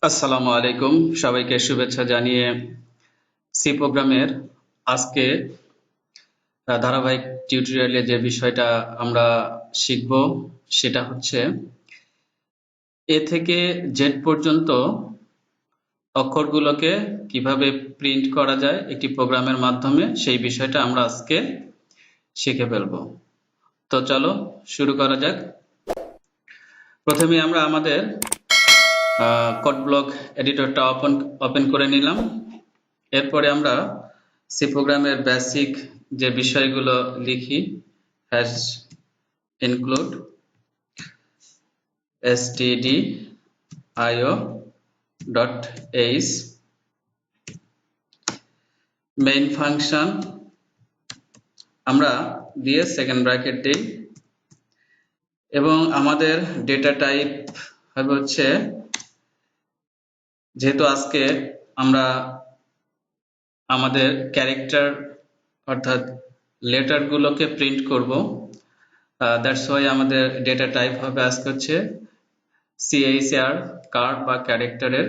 আসসালামু আলাইকুম, সবাইকে শুভেচ্ছা জানিয়ে সি প্রোগ্রামের আজকে ধারাবাহিক টিউটোরিয়ালে যে বিষয়টা আমরা শিখব সেটা হচ্ছে এ থেকে জেড পর্যন্ত অক্ষরগুলোকে কিভাবে প্রিন্ট করা যায় একটি প্রোগ্রামের মাধ্যমে, সেই বিষয়টা আমরা আজকে শিখে ফেলব। তো চলো শুরু করা যাক। প্রথমে আমরা আমাদের কোড ব্লক এডিটরটা ওপেন করে নিলাম। এরপরে আমরা সি প্রোগ্রামের বেসিক যে বিষয়গুলো লিখি, hash include stdio.h main function আমরা দিয়ে সেকেন্ড ব্র্যাকেট দিই এবং আমাদের ডেটা টাইপ হবে হচ্ছে, যেহেতু আজকে আমরা আমাদের ক্যারেক্টার অর্থাৎ লেটার গুলোকে প্রিন্ট করব, দ্যাটস ওয়াই আমাদের ডেটা টাইপ হবে আজকে হচ্ছে CHR, কার্ড বা ক্যারেক্টারের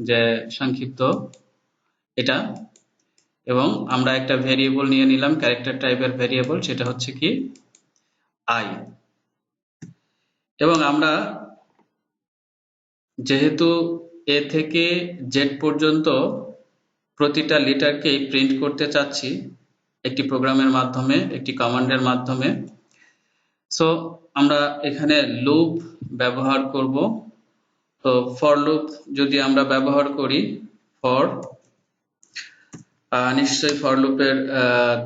যে সংক্ষিপ্ত এটা। এবং আমরা একটা ভেরিয়েবল নিয়ে নিলাম, ক্যারেক্টার টাইপের ভেরিয়েবল, সেটা হচ্ছে কি i। এবং আমরা যেহেতু এ থেকে জেড পর্যন্ত প্রতিটা লেটারকেই প্রিন্ট করতে চাচ্ছি একটি প্রোগ্রামের মাধ্যমে, একটি কমান্ডের মাধ্যমে, সো আমরা এখানে লুপ ব্যবহার করব। তো ফর লুপ যদি আমরা ব্যবহার করি, ফর নিশ্চয়ই ফর লুপের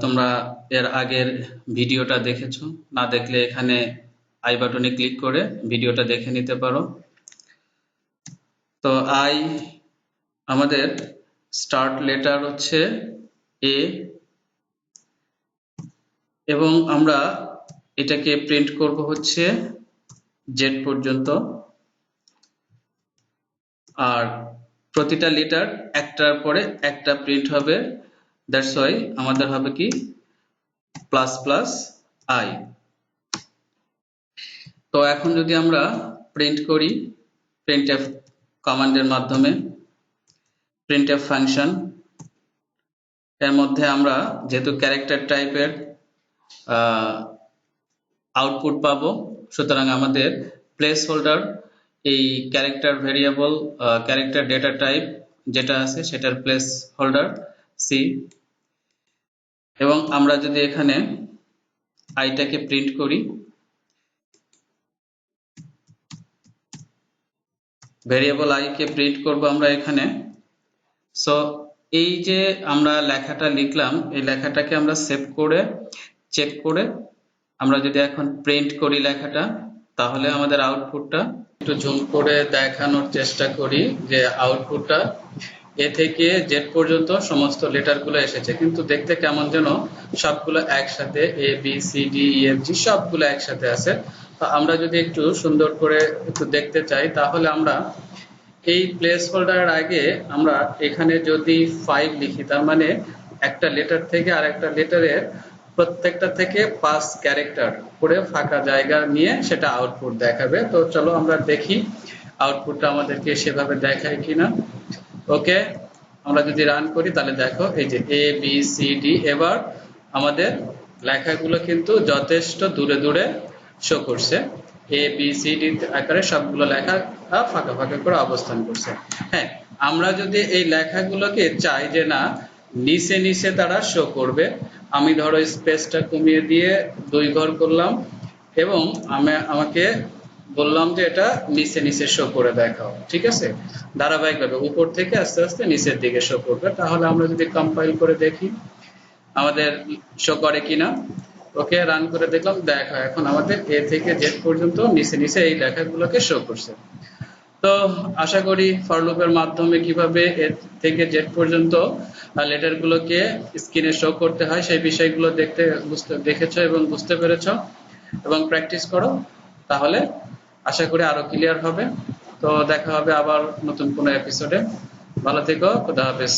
তোমরা এর আগের ভিডিওটা দেখেছো, না দেখলে এখানে আই বাটনে ক্লিক করে ভিডিওটা দেখে নিতে পারো। তো আই আমাদের স্টার্ট লেটার হচ্ছে এ এবং আমরা এটাকে প্রিন্ট করব হচ্ছে জেড পর্যন্ত। আর প্রতিটা লেটার একটার পরে একটা প্রিন্ট হবে, দ্যাটস ওয়াই আমাদের হবে কি প্লাস প্লাস আই। তো এখন যদি আমরা প্রিন্ট করি প্রিন্টএফ কমান্ডের মাধ্যমে, প্রিন্টএফ ফাংশন এর মধ্যে আমরা যেহেতু ক্যারেক্টার টাইপের আউটপুট পাবো, সুতরাং আমাদের প্লেস হোল্ডার এই character variable character data type যেটা আছে সেটার প্লেস হোল্ডার সি। এবং আমরা যদি এখানে আইটাকে প্রিন্ট করি, ভেরিয়েবল আই কে প্রিন্ট করব আমরা এখানে। সো এই যে আমরা লেখাটা লিখলাম, এই লেখাটাকে আমরা সেভ করে চেক করে আমরা যদি এখন প্রিন্ট করি লেখাটা, তাহলে আমাদের আউটপুটটা একটু জুম করে দেখানোর চেষ্টা করি যে আউটপুটটা এ থেকে জেড পর্যন্ত সমস্ত লেটারগুলো এসেছে, কিন্তু দেখতে কেমন যেন সবগুলো একসাথে A B C D E F G সবগুলো একসাথে আছে। তো আমরা যদি একটু সুন্দর করে একটু দেখতে চাই, তাহলে আমরা এই প্লেস হোল্ডারের আগে আমরা এখানে যদি 5 লিখি, তার মানে একটা লেটার থেকে আরেকটা লেটারের প্রত্যেকটা থেকে 5 ক্যারেক্টার করে ফাঁকা জায়গা নিয়ে সেটা আউটপুট দেখাবে। তো চলো আমরা দেখি আউটপুটটা আমাদেরকে সেভাবে দেখায় কিনা। ওকে, আমরা যদি রান করি তাহলে দেখো এই যে এ বি সি ডি, এবার আমাদের লেখাগুলো কিন্তু যথেষ্ট দূরে দূরে শো করছে, এ বি সি ডি আকারে সবগুলো লেখা ফাঁকা ফাঁকা করে অবস্থান করছে। হ্যাঁ, আমরা যদি এই লেখাগুলোকে চাই যে না নিচে নিচে তারা শো করবে, আমি ধরো স্পেসটা কমিয়ে দিয়ে 2 ঘর করলাম এবং আমাকে বললাম যে এটা নিচে নিচে শো করে দেখাও, ঠিক আছে, ধারাবাহিকভাবে উপর থেকে আস্তে আস্তে নিচের দিকে শো করবে। তাহলে আমরা যদি কম্পাইল করে দেখি আমাদের শো করে কিনা। ওকে, রান করে দেখলাম, দেখো এখন আমাদের এ থেকে জেড পর্যন্ত নিচে নিচে এই লেখাগুলোকে শো করছে। তো আশা করি ফর লুপের মাধ্যমে কিভাবে এ থেকে জেড পর্যন্ত লেটারগুলোকে স্ক্রিনে শো করতে হয় সেই বিষয়গুলো দেখেছো এবং বুঝতে পেরেছো এবং প্র্যাকটিস করো, তাহলে আশা করি আরো ক্লিয়ার হবে। তো দেখা হবে আবার নতুন কোনো এপিসোডে। ভালো থেকো, খুদা হাফেজ।